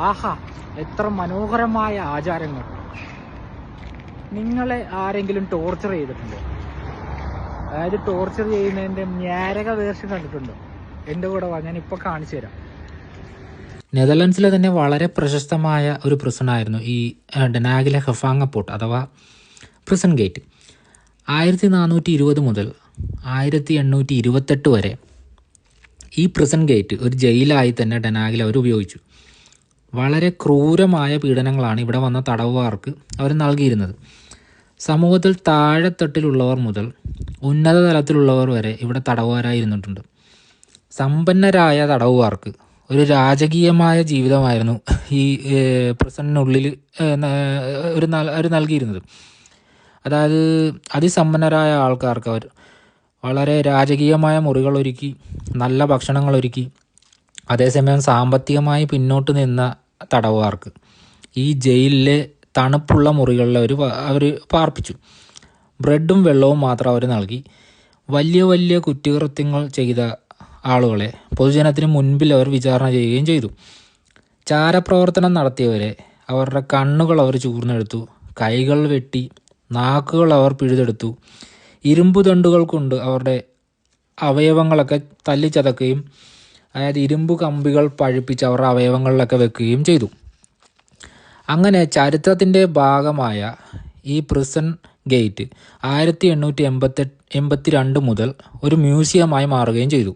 ആഹാ, എത്ര മനോഹരമായ ആചാരങ്ങൾ. നിങ്ങളെ ആരെങ്കിലും ടോർച്ചർ ചെയ്തിട്ടുണ്ടോ? അതായത് ടോർച്ചർ ചെയ്യുന്നതിൻ്റെ ന്യാരക വേർഷൻ കണ്ടിട്ടുണ്ടോ? എൻ്റെ കൂടെ വാ, ഞാൻ ഇപ്പോൾ കാണിച്ചു തരാം. നെതർലൻഡ്സിലെ തന്നെ വളരെ പ്രശസ്തമായ ഒരു പ്രിസണായിരുന്നു ഈ ഡെനാഗിലെ ഹെഫാങ്ങപ്പോട്ട് അഥവാ പ്രിസൺ ഗേറ്റ്. 1420 മുതൽ 1828 വരെ ഈ പ്രിസൺ ഗേറ്റ് ഒരു ജയിലായി തന്നെ ഡെനാഗിൽ അവർ ഉപയോഗിച്ചു. വളരെ ക്രൂരമായ പീഡനങ്ങളാണ് ഇവിടെ വന്ന തടവുകാർക്ക് അവർ നൽകിയിരുന്നത്. സമൂഹത്തിൽ താഴെത്തട്ടിലുള്ളവർ മുതൽ ഉന്നത തലത്തിലുള്ളവർ വരെ ഇവിടെ തടവുകാരായിരുന്നിട്ടുണ്ട്. സമ്പന്നരായ തടവുകാർക്ക് ഒരു രാജകീയമായ ജീവിതമായിരുന്നു ഈ പ്രിസണിനുള്ളിൽ അവർ നൽകിയിരുന്നത്. അതായത് അതിസമ്പന്നരായ ആൾക്കാർക്ക് അവർ വളരെ രാജകീയമായ മുറികൾ ഒരുക്കി, നല്ല ഭക്ഷണങ്ങൾ ഒരുക്കി. അതേസമയം സാമ്പത്തികമായി പിന്നോട്ട് നിന്ന തടവുകാർക്ക് ഈ ജയിലിലെ തണുപ്പുള്ള മുറികളിൽ അവർ പാർപ്പിച്ചു. ബ്രെഡും വെള്ളവും മാത്രം അവർ നൽകി. വലിയ വലിയ കുറ്റകൃത്യങ്ങൾ ചെയ്ത ആളുകളെ പൊതുജനത്തിന് മുൻപിൽ അവർ വിചാരണ ചെയ്യുകയും ചെയ്തു. ചാരപ്രവർത്തനം നടത്തിയവരെ അവരുടെ കണ്ണുകൾ അവർ ചൂർന്നെടുത്തു, കൈകൾ വെട്ടി, നാക്കുകൾ അവർ പിഴുതെടുത്തു. ഇരുമ്പു ദണ്ടുകൾ കൊണ്ട് അവരുടെ അവയവങ്ങളൊക്കെ തല്ലിച്ചതക്കുകയും, അതായത് ഇരുമ്പു കമ്പികൾ പഴുപ്പിച്ച് അവരുടെ അവയവങ്ങളിലൊക്കെ വെക്കുകയും ചെയ്തു. അങ്ങനെ ചരിത്രത്തിൻ്റെ ഭാഗമായ ഈ പ്രിസൺ ഗേറ്റ് 1882 മുതൽ ഒരു മ്യൂസിയമായി മാറുകയും ചെയ്തു.